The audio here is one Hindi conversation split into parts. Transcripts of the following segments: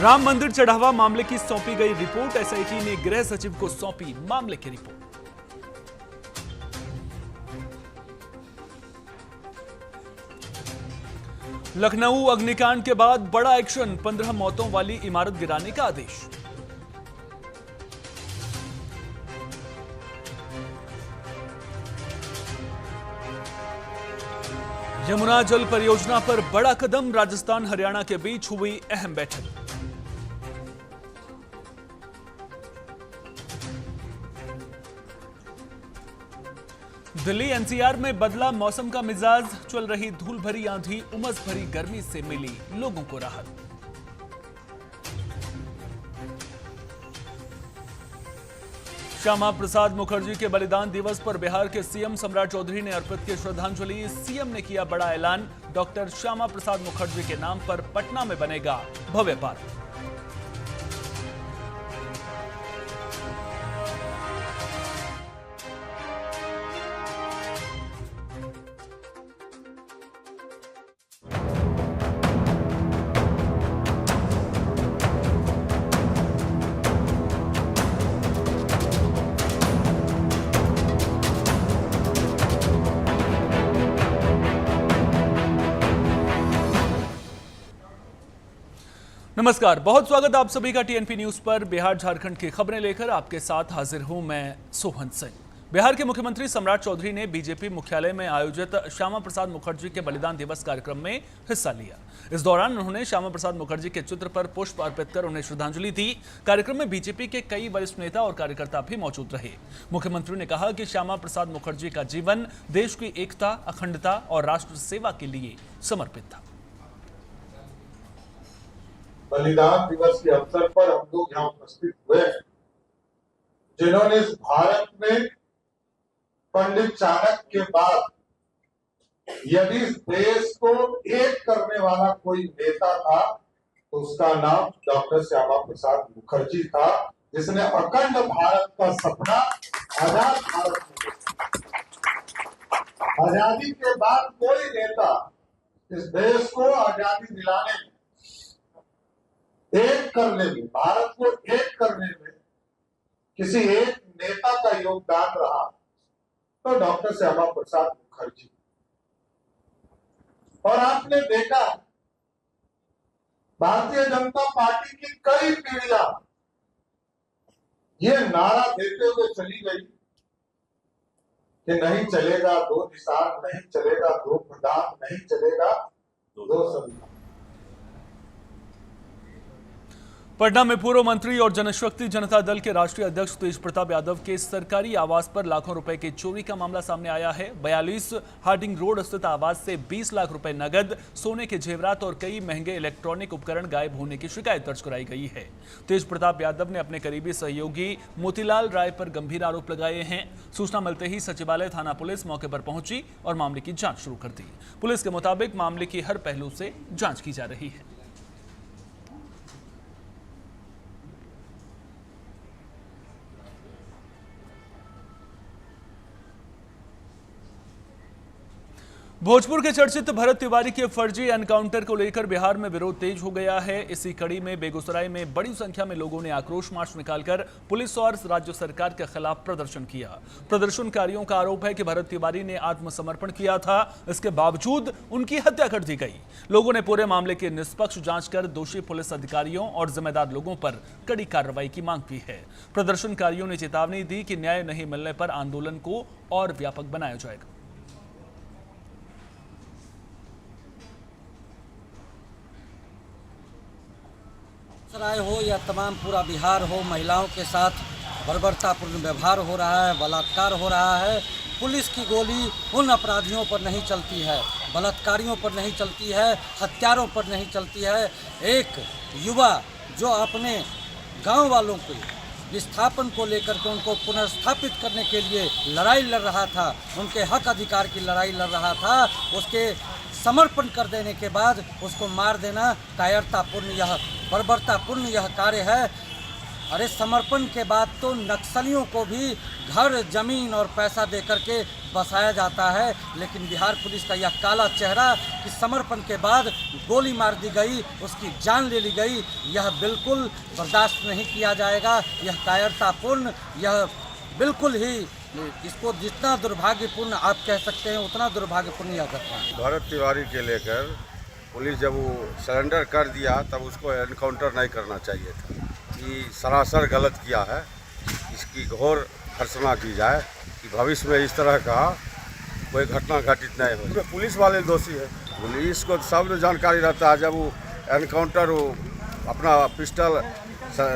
राम मंदिर चढ़ावा मामले की सौंपी गई रिपोर्ट। एसआईटी ने गृह सचिव को सौंपी मामले की रिपोर्ट। लखनऊ अग्निकांड के बाद बड़ा एक्शन, 15 मौतों वाली इमारत गिराने का आदेश। यमुना जल परियोजना पर बड़ा कदम, राजस्थान हरियाणा के बीच हुई अहम बैठक। दिल्ली एनसीआर में बदला मौसम का मिजाज, चल रही धूल भरी आंधी, उमस भरी गर्मी से मिली लोगों को राहत। श्यामा प्रसाद मुखर्जी के बलिदान दिवस पर बिहार के सीएम सम्राट चौधरी ने अर्पित की श्रद्धांजलि। सीएम ने किया बड़ा ऐलान, डॉक्टर श्यामा प्रसाद मुखर्जी के नाम पर पटना में बनेगा भव्य पार्क। नमस्कार, बहुत स्वागत आप सभी का टीएनपी न्यूज पर। बिहार झारखंड की खबरें लेकर आपके साथ हाजिर हूं मैं सोहन सिंह। बिहार के मुख्यमंत्री सम्राट चौधरी ने बीजेपी मुख्यालय में आयोजित श्यामा प्रसाद मुखर्जी के बलिदान दिवस कार्यक्रम में हिस्सा लिया। इस दौरान उन्होंने श्यामा प्रसाद मुखर्जी के चित्र पर पुष्प अर्पित कर उन्हें श्रद्धांजलि दी। कार्यक्रम में बीजेपी के कई वरिष्ठ नेता और कार्यकर्ता भी मौजूद रहे। मुख्यमंत्री ने कहा कि श्यामा प्रसाद मुखर्जी का जीवन देश की एकता, अखंडता और राष्ट्र सेवा के लिए समर्पित था। बलिदान दिवस के अवसर पर हम लोग यहाँ उपस्थित हुए हैं, जिन्होंने इस भारत में पंडित चाणक्य के बाद यदि इस देश को एक करने वाला कोई नेता था तो उसका नाम डॉक्टर श्यामा प्रसाद मुखर्जी था, जिसने अखंड भारत का सपना आजाद भारत में, आजादी के बाद कोई नेता इस देश को आजादी दिलाने में, एक करने में, भारत को एक करने में किसी एक नेता का योगदान रहा तो डॉक्टर श्यामा प्रसाद मुखर्जी। और आपने देखा भारतीय जनता पार्टी की कई पीढ़ियां ये नारा देते हुए चली गई कि नहीं चलेगा दो निशान, नहीं चलेगा दो प्रधान, नहीं चलेगा दो संविधान। पटना में पूर्व मंत्री और जनशक्ति जनता दल के राष्ट्रीय अध्यक्ष तेज प्रताप यादव के सरकारी आवास पर लाखों रुपए की चोरी का मामला सामने आया है। 42 हार्डिंग रोड स्थित आवास से 20 लाख रुपए नगद, सोने के जेवरात और कई महंगे इलेक्ट्रॉनिक उपकरण गायब होने की शिकायत दर्ज कराई गई है। तेज प्रताप यादव ने अपने करीबी सहयोगी मोतीलाल राय पर गंभीर आरोप लगाए हैं। सूचना मिलते ही सचिवालय थाना पुलिस मौके पर पहुंची और मामले की जांच शुरू कर दी। पुलिस के मुताबिक मामले की हर पहलू से जांच की जा रही है। भोजपुर के चर्चित भरत तिवारी के फर्जी एनकाउंटर को लेकर बिहार में विरोध तेज हो गया है। इसी कड़ी में बेगूसराय में बड़ी संख्या में लोगों ने आक्रोश मार्च निकालकर पुलिस और राज्य सरकार के खिलाफ प्रदर्शन किया। प्रदर्शनकारियों का आरोप है कि भरत तिवारी ने आत्मसमर्पण किया था, इसके बावजूद उनकी हत्या कर दी गई। लोगों ने पूरे मामले की निष्पक्ष जांच कर दोषी पुलिस अधिकारियों और जिम्मेदार लोगों पर कड़ी कार्रवाई की मांग की है। प्रदर्शनकारियों ने चेतावनी दी कि न्याय नहीं मिलने पर आंदोलन को और व्यापक बनाया जाएगा। राय हो या तमाम पूरा बिहार हो, महिलाओं के साथ बर्बरतापूर्ण व्यवहार हो रहा है, बलात्कार हो रहा है। पुलिस की गोली उन अपराधियों पर नहीं चलती है, बलात्कारियों पर नहीं चलती है, हत्यारों पर नहीं चलती है। एक युवा जो अपने गांव वालों के विस्थापन को लेकर के उनको पुनर्स्थापित करने के लिए लड़ाई लड़ रहा था, उनके हक अधिकार की लड़ाई लड़ रहा था, उसके समर्पण कर देने के बाद उसको मार देना कायरतापूर्ण, यह बर्बरतापूर्ण यह कार्य है। अरे समर्पण के बाद तो नक्सलियों को भी घर, जमीन और पैसा दे करके बसाया जाता है, लेकिन बिहार पुलिस का यह काला चेहरा कि समर्पण के बाद गोली मार दी गई, उसकी जान ले ली गई, यह बिल्कुल बर्दाश्त नहीं किया जाएगा। यह कायरतापूर्ण, यह बिल्कुल ही, इसको जितना दुर्भाग्यपूर्ण आप कह सकते हैं उतना दुर्भाग्यपूर्ण यह घटना है। भरत तिवारी के लेकर पुलिस जब वो सरेंडर कर दिया तब उसको एनकाउंटर नहीं करना चाहिए था। ये सरासर गलत किया है। इसकी घोर भर्त्सना की जाए कि भविष्य में इस तरह का कोई घटना घटित नहीं हो। पुलिस वाले दोषी है। पुलिस को सब जानकारी रहता है। जब वो एनकाउंटर वो अपना पिस्टल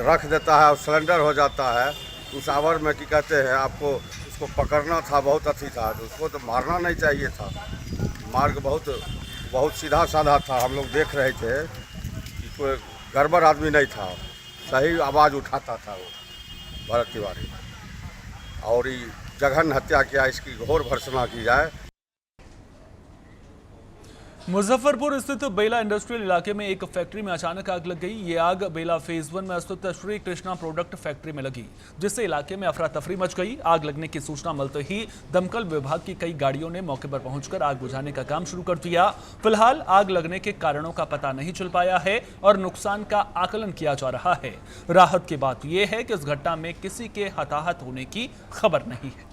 रख देता है और सरेंडर हो जाता है, उस आवर में क्या कहते हैं, आपको उसको पकड़ना था, बहुत अथी था, तो उसको तो मारना नहीं चाहिए था। मार्ग बहुत सीधा साधा था। हम लोग देख रहे थे कि कोई गड़बड़ आदमी नहीं था, सही आवाज़ उठाता था वो भरत तिवारी। और ये जघन्य हत्या किया, इसकी घोर भर्त्सना की जाए। मुजफ्फरपुर स्थित बेला इंडस्ट्रियल इलाके में एक फैक्ट्री में अचानक आग लग गई। ये आग बेला फेज 1 में स्थित श्री कृष्णा प्रोडक्ट फैक्ट्री में लगी, जिससे इलाके में अफरा तफरी मच गई। आग लगने की सूचना मिलते ही दमकल विभाग की कई गाड़ियों ने मौके पर पहुंचकर आग बुझाने का काम शुरू कर दिया। फिलहाल आग लगने के कारणों का पता नहीं चल पाया है और नुकसान का आकलन किया जा रहा है। राहत की बात यह है कि इस घटना में किसी के हताहत होने की खबर नहीं है।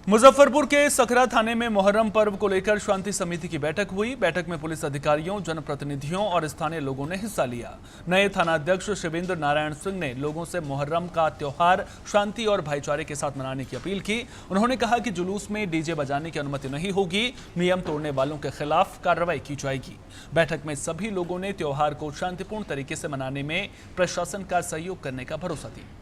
मुजफ्फरपुर के सकरा थाने में मुहर्रम पर्व को लेकर शांति समिति की बैठक हुई। बैठक में पुलिस अधिकारियों, जनप्रतिनिधियों और स्थानीय लोगों ने हिस्सा लिया। नए थानाध्यक्ष शिवेंद्र नारायण सिंह ने लोगों से मुहर्रम का त्योहार शांति और भाईचारे के साथ मनाने की अपील की। उन्होंने कहा कि जुलूस में डीजे बजाने की अनुमति नहीं होगी, नियम तोड़ने वालों के खिलाफ कार्रवाई की जाएगी। बैठक में सभी लोगों ने त्योहार को शांतिपूर्ण तरीके से मनाने में प्रशासन का सहयोग करने का भरोसा दिया।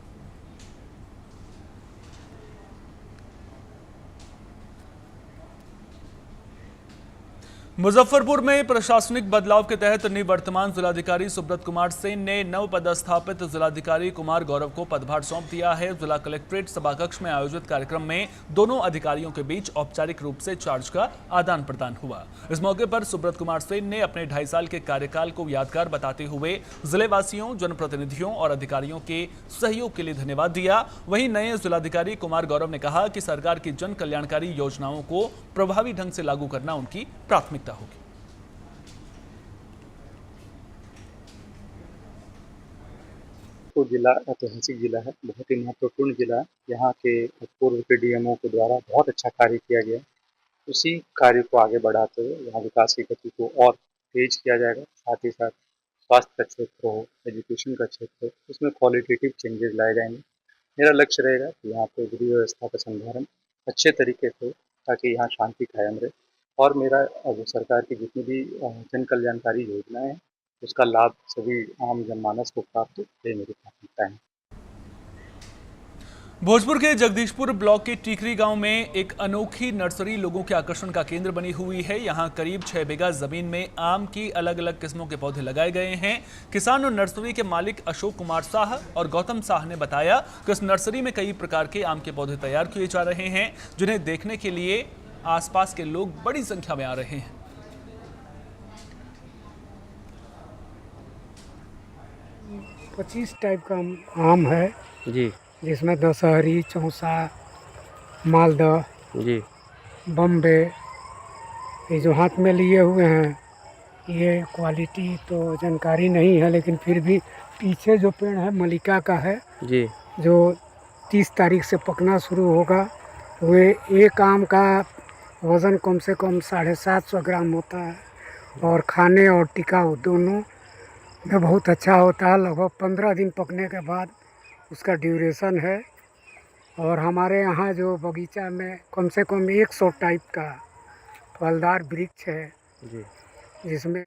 मुजफ्फरपुर में प्रशासनिक बदलाव के तहत निवर्तमान जिलाधिकारी सुब्रत कुमार सेन ने नव पदस्थापित जिलाधिकारी कुमार गौरव को पदभार सौंप दिया है। जिला कलेक्ट्रेट सभाकक्ष में आयोजित कार्यक्रम में दोनों अधिकारियों के बीच औपचारिक रूप से चार्ज का आदान प्रदान हुआ। इस मौके पर सुब्रत कुमार सेन ने अपने 2.5 साल के कार्यकाल को यादगार बताते हुए जिलेवासियों, जनप्रतिनिधियों और अधिकारियों के सहयोग के लिए धन्यवाद दिया। वहीं नए जिलाधिकारी कुमार गौरव ने कहा कि सरकार की जन कल्याणकारी योजनाओं को प्रभावी ढंग से लागू करना उनकी प्राथमिकता होगी। तो जिला ऐतिहासिक जिला है, बहुत ही महत्वपूर्ण जिला है। यहाँ के पूर्व के डीएमओ के द्वारा बहुत अच्छा कार्य किया गया। उसी कार्य को आगे बढ़ाते हुए यहाँ विकास की गति को और तेज किया जाएगा। साथ ही साथ स्वास्थ्य का क्षेत्र हो, एजुकेशन का क्षेत्र हो, उसमें क्वालिटेटिव चेंजेस लाए जाएंगे। मेरा लक्ष्य रहेगा कि यहाँ पे विधि व्यवस्था का संधारण अच्छे तरीके से हो ताकि यहाँ शांति कायम रहे। और मेरा सरकार की जितनी भी जन कल्याणकारी योजनाएं हैं उसका लाभ सभी आम जनमानस को प्राप्त हो, ये मेरी प्राथमिकता है। भोजपुर के जगदीशपुर ब्लॉक के टीकरी गांव में एक अनोखी नर्सरी लोगों के आकर्षण का केंद्र बनी हुई है। यहां करीब 6 बीघा जमीन में आम की अलग अलग किस्मों के पौधे लगाए गए हैं। किसान और नर्सरी के मालिक अशोक कुमार शाह और गौतम शाह ने बताया कि इस नर्सरी में कई प्रकार के आम के पौधे तैयार किए जा रहे हैं, जिन्हें देखने के लिए आसपास के लोग बड़ी संख्या में आ रहे हैं। पच्चीस टाइप का आम है जी जिसमें दशहरी, चौसा, मालदह, जी बम्बे, ये जो हाथ में लिए हुए हैं, ये क्वालिटी तो जानकारी नहीं है, लेकिन फिर भी पीछे जो पेड़ है मलिका का है जी जो 30 तारीख से पकना शुरू होगा। वे एक आम का वज़न कम से कम 750 ग्राम होता है और खाने और टिकाऊ दोनों में बहुत अच्छा होता है। लगभग 15 दिन पकने के बाद उसका ड्यूरेशन है। और हमारे यहाँ जो बगीचा में कम से कम 100 टाइप का फलदार वृक्ष है जी जिसमें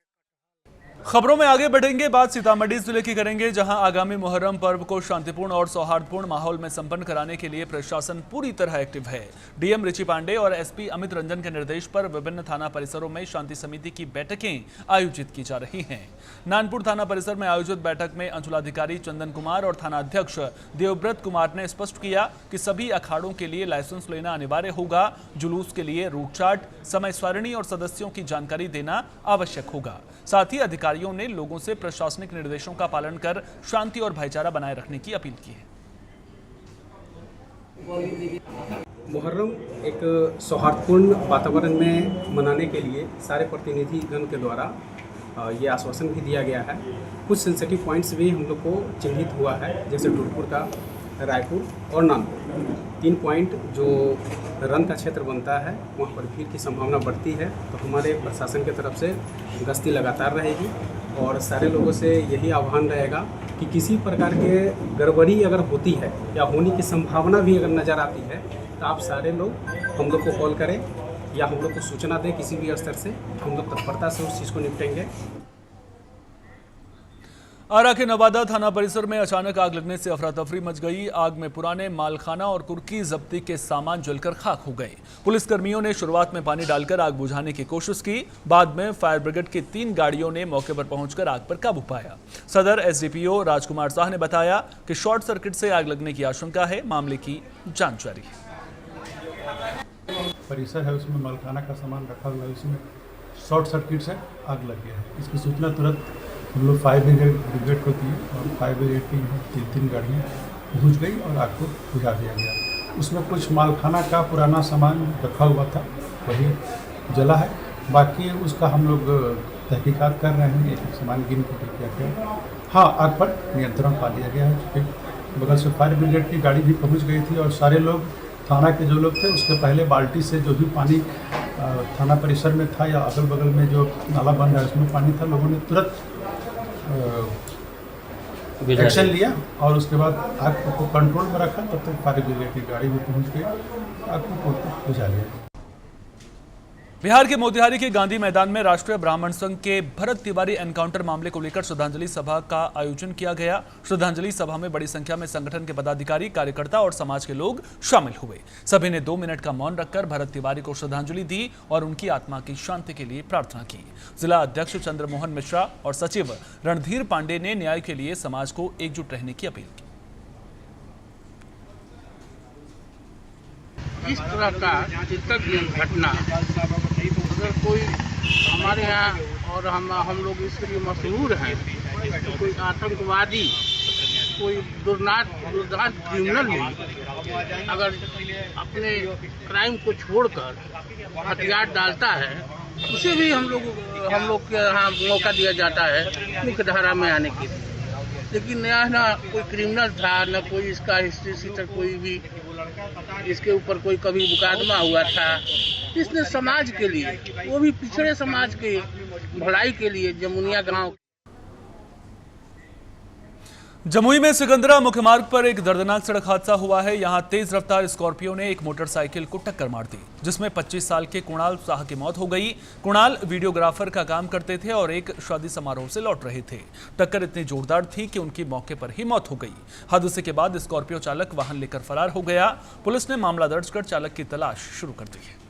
खबरों में आगे बढ़ेंगे, बात सीतामढ़ी जिले की करेंगे, जहां आगामी मुहर्रम पर्व को शांतिपूर्ण और सौहार्दपूर्ण माहौल में संपन्न कराने के लिए प्रशासन पूरी तरह एक्टिव है। डीएम रिची पांडे और एसपी अमित रंजन के निर्देश पर विभिन्न थाना परिसरों में शांति समिति की बैठकें आयोजित की जा रही हैं। नानपुर थाना परिसर में आयोजित बैठक में अंचलाधिकारी चंदन कुमार और थाना अध्यक्ष देवव्रत कुमार ने स्पष्ट किया कि सभी अखाड़ों के लिए लाइसेंस लेना अनिवार्य होगा। जुलूस के लिए रूट चार्ट, समय सारिणी और सदस्यों की जानकारी देना आवश्यक होगा। साथ ही अधिकारियों ने लोगों से प्रशासनिक निर्देशों का पालन कर शांति और भाईचारा बनाए रखने की अपील की है। मुहर्रम एक सौहार्दपूर्ण वातावरण में मनाने के लिए सारे प्रतिनिधिगण के द्वारा ये आश्वासन भी दिया गया है। कुछ सेंसिटिव पॉइंट्स भी हम लोग को चिन्हित हुआ है, जैसे टूटपुर का, रायपुर और नानपुर, 3 पॉइंट जो रन का क्षेत्र बनता है, वहाँ पर भीड़ की संभावना बढ़ती है। तो हमारे प्रशासन की तरफ से गश्ती लगातार रहेगी और सारे लोगों से यही आह्वान रहेगा कि किसी प्रकार के गड़बड़ी अगर होती है या होने की संभावना भी अगर नज़र आती है तो आप सारे लोग हम लोग को कॉल करें या हम लोग को सूचना दें किसी भी स्तर से, हम लोग तत्परता से उस चीज़ को निपटेंगे। आरा के नवादा थाना परिसर में अचानक आग लगने से अफरा तफरी मच गई। आग में पुराने मालखाना और कुर्की जब्ती के सामान जलकर खाक हो गए। पुलिसकर्मियों ने शुरुआत में पानी डालकर आग बुझाने की कोशिश की। बाद में फायर ब्रिगेड की 3 गाड़ियों ने मौके पर पहुंचकर आग पर काबू पाया। सदर एसडीपीओ राजकुमार शाह ने बताया कि शॉर्ट सर्किट से आग लगने की आशंका है। मामले की जांच जारी है। परिसर है, उसमें मालखाना का सामान रखा हुआ है, उसमें शॉर्ट सर्किट से आग लग गया है। इसकी सूचना तुरंत हम लोग फायर ब्रिगेड को दिए और फायर ब्रिगेड की 3 गाड़ियाँ पहुँच गई और आग को बुझा दिया गया। उसमें कुछ मालखाना का पुराना सामान रखा हुआ था, वही जला है। बाकी उसका हम लोग तहकीकात कर रहे हैं, एक सामान गिन के किया गया। हाँ, आग पर नियंत्रण पा लिया गया है। क्योंकि बगल से फायर ब्रिगेड की गाड़ी भी पहुँच गई थी और सारे लोग, थाना के जो लोग थे, उसके पहले बाल्टी से जो भी पानी थाना परिसर में था या अगल बगल में जो नाला बन रहा है उसमें पानी था, लोगों ने तुरंत एक्शन लिया और उसके बाद आग को कंट्रोल में रखा। तब तक फायर ब्रिगेड की गाड़ी भी पहुंच गई, आग को बुझा लिया। बिहार के मोतिहारी के गांधी मैदान में राष्ट्रीय ब्राह्मण संघ के भरत तिवारी एनकाउंटर मामले को लेकर श्रद्धांजलि सभा का आयोजन किया गया। श्रद्धांजलि सभा में बड़ी संख्या में संगठन के पदाधिकारी, कार्यकर्ता और समाज के लोग शामिल हुए। सभी ने 2 मिनट का मौन रखकर भरत तिवारी को श्रद्धांजलि दी और उनकी आत्मा की शांति के लिए प्रार्थना की। जिला अध्यक्ष चंद्रमोहन मिश्रा और सचिव रणधीर पांडे ने न्याय के लिए समाज को एकजुट रहने की अपील की। इस तरह का चिंतनीय घटना अगर कोई हमारे यहाँ, और हम लोग इसके लिए मशहूर हैं, तो कोई आतंकवादी, कोई दुर्दांत क्रिमिनल भी अगर अपने क्राइम को छोड़कर हथियार डालता है, उसे भी हम लोग के यहाँ मौका दिया जाता है मुख्य धारा में आने के लिए। लेकिन यहाँ ना कोई क्रिमिनल था, न कोई इसका हिस्ट्री शीटर, कोई भी इसके ऊपर कोई कभी मुकदमा हुआ था। इसने समाज के लिए, वो भी पिछड़े समाज के भलाई के लिए, जमुनिया गांव। जमुई में सिकंदरा मुख्य मार्ग पर एक दर्दनाक सड़क हादसा हुआ है। यहां तेज रफ्तार स्कॉर्पियो ने एक मोटरसाइकिल को टक्कर मार दी, जिसमें 25 साल के कुणाल शाह की मौत हो गई। कुणाल वीडियोग्राफर का काम करते थे और एक शादी समारोह से लौट रहे थे। टक्कर इतनी जोरदार थी कि उनकी मौके पर ही मौत हो गई। हादसे के बाद स्कॉर्पियो चालक वाहन लेकर फरार हो गया। पुलिस ने मामला दर्ज कर चालक की तलाश शुरू कर दी है।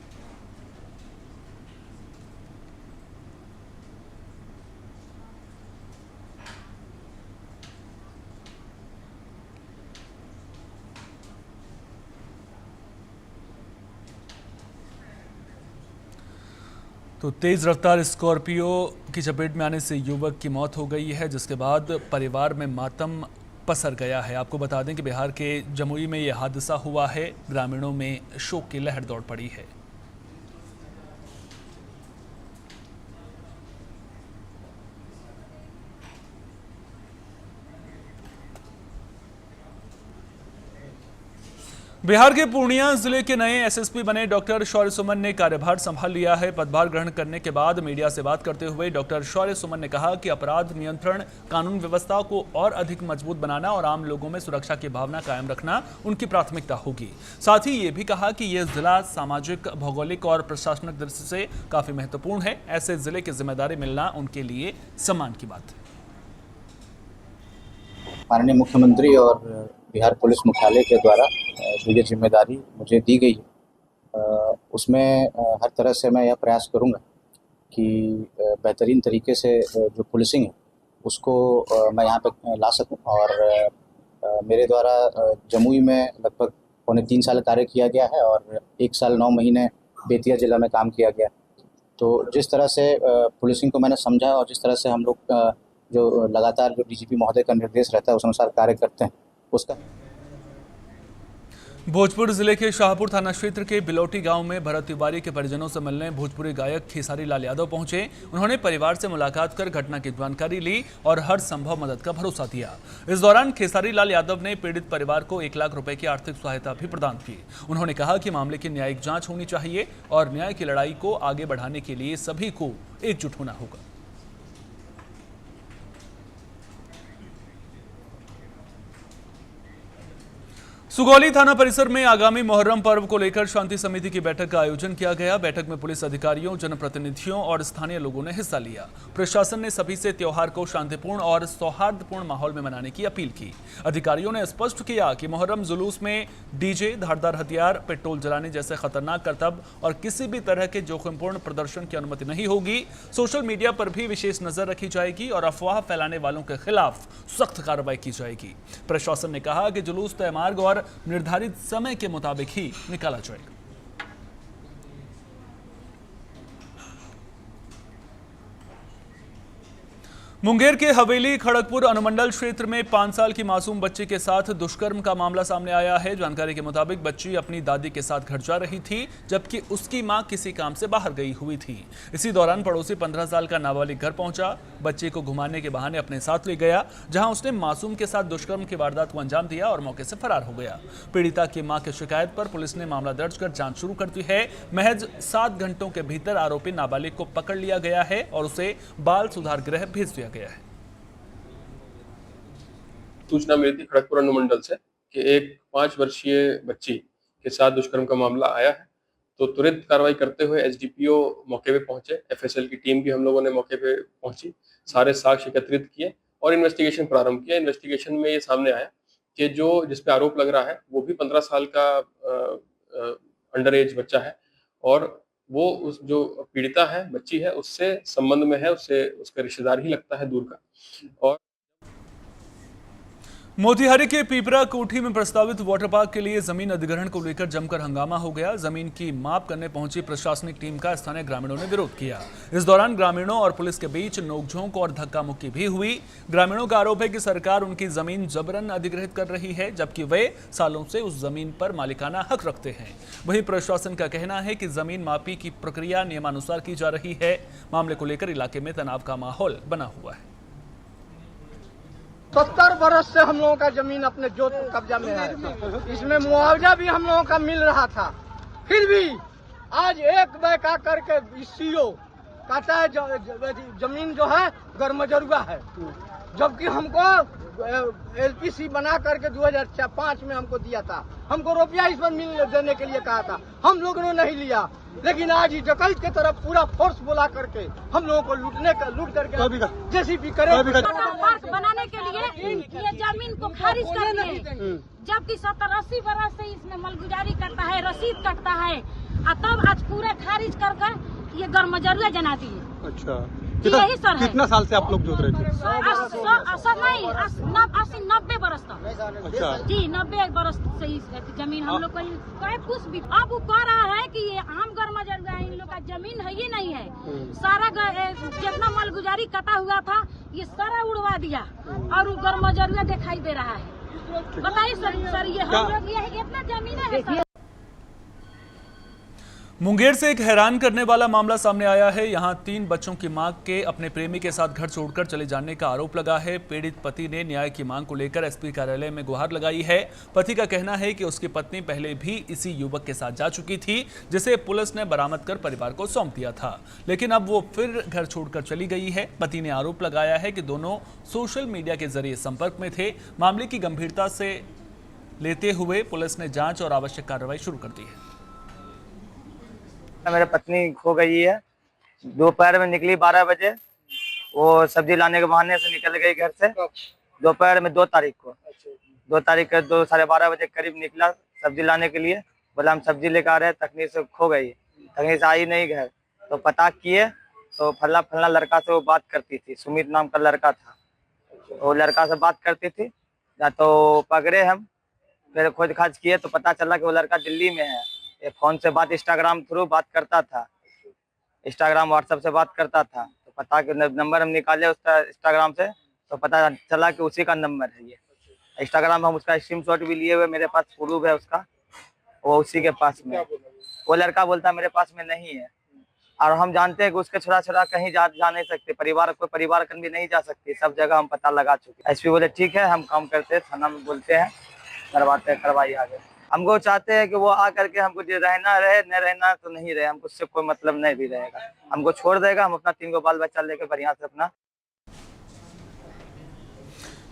तो तेज रफ्तार स्कॉर्पियो की चपेट में आने से युवक की मौत हो गई है, जिसके बाद परिवार में मातम पसर गया है। आपको बता दें कि बिहार के जमुई में यह हादसा हुआ है। ग्रामीणों में शोक की लहर दौड़ पड़ी है। बिहार के पूर्णिया जिले के नए एसएसपी बने डॉक्टर शौर्य सुमन ने कार्यभार संभाल लिया है। पदभार ग्रहण करने के बाद मीडिया से बात करते हुए डॉक्टर शौर्य सुमन ने कहा कि अपराध नियंत्रण, कानून व्यवस्था को और अधिक मजबूत बनाना और आम लोगों में सुरक्षा की भावना कायम रखना उनकी प्राथमिकता होगी। साथ ही ये भी कहा कि यह जिला सामाजिक, भौगोलिक और प्रशासनिक दृष्टि से काफी महत्वपूर्ण है। ऐसे जिले की जिम्मेदारी मिलना उनके लिए सम्मान की बात है। माननीय मुख्यमंत्री और बिहार पुलिस मुख्यालय के द्वारा जो ये जिम्मेदारी मुझे दी गई है, उसमें हर तरह से मैं यह प्रयास करूंगा कि बेहतरीन तरीके से जो पुलिसिंग है उसको मैं यहाँ पे ला सकूं। और मेरे द्वारा जमुई में लगभग 3.25 साल कार्य किया गया है और 1 साल 9 महीने बेतिया जिला में काम किया गया। तो जिस तरह से पुलिसिंग को मैंने समझा और जिस तरह से हम लोग जो लगातार जो डीजीपी महोदय का निर्देश रहता है उस अनुसार कार्य करते हैं उसका। भोजपुर जिले के शाहपुर थाना क्षेत्र के बिलौटी गांव में भरत तिवारी के परिजनों से मिलने भोजपुरी गायक खेसारी लाल यादव पहुंचे। उन्होंने परिवार से मुलाकात कर घटना की जानकारी ली और हर संभव मदद का भरोसा दिया। इस दौरान खेसारी लाल यादव ने पीड़ित परिवार को 1 लाख रुपए की आर्थिक सहायता भी प्रदान की। उन्होंने कहा कि मामले की न्यायिक जांच होनी चाहिए और न्याय की लड़ाई को आगे बढ़ाने के लिए सभी को एकजुट होना होगा। सुगौली थाना परिसर में आगामी मोहर्रम पर्व को लेकर शांति समिति की बैठक का आयोजन किया गया। बैठक में पुलिस अधिकारियों, जनप्रतिनिधियों और स्थानीय लोगों ने हिस्सा लिया। प्रशासन ने सभी से त्योहार को शांतिपूर्ण और सौहार्दपूर्ण माहौल में मनाने की अपील की। अधिकारियों ने स्पष्ट किया कि मोहर्रम जुलूस में डीजे, धारदार हथियार, पेट्रोल जलाने जैसे खतरनाक करतब और किसी भी तरह के जोखिमपूर्ण प्रदर्शन की अनुमति नहीं होगी। सोशल मीडिया पर भी विशेष नजर रखी जाएगी और अफवाह फैलाने वालों के खिलाफ सख्त कार्रवाई की जाएगी। प्रशासन ने कहा कि जुलूस तय मार्ग और निर्धारित समय के मुताबिक ही निकाला जाएगा। मुंगेर के हवेली खड़गपुर अनुमंडल क्षेत्र में 5 साल की मासूम बच्ची के साथ दुष्कर्म का मामला सामने आया है। जानकारी के मुताबिक बच्ची अपनी दादी के साथ घर जा रही थी जबकि उसकी मां किसी काम से बाहर गई हुई थी। इसी दौरान पड़ोसी 15 साल का नाबालिग घर पहुंचा, बच्ची को घुमाने के बहाने अपने साथ ले गया, जहां उसने मासूम के साथ दुष्कर्म की वारदात को अंजाम दिया और मौके से फरार हो गया। पीड़िता की मां की शिकायत पर पुलिस ने मामला दर्ज कर जांच शुरू कर दी है। महज 7 घंटों के भीतर आरोपी नाबालिग को पकड़ लिया गया है और उसे बाल सुधार गृह भेज दिया गया है। सूचना मिली थी खड़गपुर अनुमंडल से कि एक 5 वर्षीय बच्ची के साथ दुष्कर्म का मामला आया है। तो तुरंत कार्रवाई करते हुए एसडीपीओ मौके पे पहुंचे, एफएसएल की टीम भी हम लोगों ने मौके पे पहुंची, सारे साक्ष्य एकत्रित किए और इन्वेस्टिगेशन प्रारंभ किया। इन्वेस्टिगेशन में ये सामने आया कि जिस पे आरोप लग रहा है वो भी 15 साल का अंडर एज बच्चा है और वो उस जो पीड़िता है, बच्ची है, उससे संबंध में है, उससे उसका रिश्तेदार ही लगता है दूर का। और मोतिहारी के पीपरा कोठी में प्रस्तावित वाटर पार्क के लिए जमीन अधिग्रहण को लेकर जमकर हंगामा हो गया। जमीन की माप करने पहुंची प्रशासनिक टीम का स्थानीय ग्रामीणों ने विरोध किया। इस दौरान ग्रामीणों और पुलिस के बीच नोकझोंक और धक्का मुक्की भी हुई। ग्रामीणों का आरोप है कि सरकार उनकी जमीन जबरन अधिग्रहित कर रही है जबकि वे सालों से उस जमीन पर मालिकाना हक रखते हैं। वहीं प्रशासन का कहना है कि जमीन मापी की प्रक्रिया नियमानुसार की जा रही है। मामले को लेकर इलाके में तनाव का माहौल बना हुआ है। 70 बरस से हम लोगों का जमीन अपने जोत कब्जा में है। इसमें मुआवजा भी हम लोगों का मिल रहा था, फिर भी आज एक बैका करके सीओ कहता है जमीन जो है गरमजरुआ है, जबकि हमको एलपीसी बना करके 2005 में हमको दिया था। हमको रुपया इस पर मिल देने के लिए कहा था, हम लोगों ने नहीं लिया। लेकिन आज ही डकैत के तरफ पूरा फोर्स बुला करके हम लोगों को लूट करके जैसी भी करे पार्क बनाने के लिए ये जमीन को खारिज कर दिए, जबकि 70-80 बरस से इसमें मालगुजारी करता है, रसीद कटता है, तब आज पूरा खारिज कर ये गरमजरुआ जना दिए। अच्छा, यही सर है। कितना साल से आप लोग जोत रहे थे? 80-90 बरस तक। अच्छा जी, 90 बरस से इस जमीन हम लोग को कुछ भी। अब वो कह रहा है कि ये आम गरमजरुआ है, इन लोग का जमीन है ही नहीं है। सारा जितना मालगुजारी कटा हुआ था ये सारा उड़वा दिया और वो गरमजरुआ दिखाई दे रहा है। बताइए सर, ये हम लोग ये इतना जमीन है सर। मुंगेर से एक हैरान करने वाला मामला सामने आया है। यहां 3 बच्चों की मां के अपने प्रेमी के साथ घर छोड़कर चले जाने का आरोप लगा है। पीड़ित पति ने न्याय की मांग को लेकर एसपी कार्यालय में गुहार लगाई है। पति का कहना है कि उसकी पत्नी पहले भी इसी युवक के साथ जा चुकी थी, जिसे पुलिस ने बरामद कर परिवार को सौंप दिया था, लेकिन अब वो फिर घर छोड़कर चली गई है। पति ने आरोप लगाया है कि दोनों सोशल मीडिया के जरिए संपर्क में थे। मामले की गंभीरता से लेते हुए पुलिस ने जांच और आवश्यक कार्रवाई शुरू कर दी है। मेरी पत्नी खो गई है। दोपहर में निकली 12 बजे, वो सब्जी लाने के बहाने से निकल गई घर से। दोपहर में 2 तारीख को 2 तारीख के 2 साढ़े 12 बजे करीब निकला सब्जी लाने के लिए। बोला हम सब्जी लेकर आ रहे हैं, तकनीक से खो गई। तकनीक से आई नहीं घर, तो पता किए तो फला लड़का से वो बात करती थी। सुमित नाम का लड़का था, वो लड़का से बात करती थी। तो पकड़े हम, फिर खोज खाज किए तो पता चला कि वो लड़का दिल्ली में है। ये फोन से बात इंस्टाग्राम थ्रू बात करता था, इंस्टाग्राम व्हाट्सएप से बात करता था। तो पता कि नंबर हम निकाले उसका इंस्टाग्राम से, तो पता चला कि उसी का नंबर है ये। इंस्टाग्राम में हम उसका स्क्रीनशॉट भी लिए हुए, मेरे पास प्रूफ है उसका, वो उसी के पास में। वो लड़का बोलता मेरे पास में नहीं है, और हम जानते हैं कि उसके छोड़ा कहीं जा नहीं सकते, परिवार कहीं भी नहीं जा सकते। सब जगह हम पता लगा चुके। एसपी बोले ठीक है, हम काम करते हैं, थाना में बोलते हैं, करवाते हैं कार्रवाई आगे। हमको चाहते हैं कि वो आ करके हमको रहना रहे, न रहना तो नहीं रहे, हमको उससे कोई मतलब नहीं भी रहेगा। हमको छोड़ देगा, हम अपना 3 गो बाल बच्चा लेकर बढ़िया से अपना।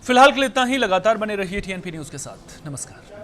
फिलहाल के लिए इतना ही। लगातार बने रहिए TNP न्यूज के साथ। नमस्कार।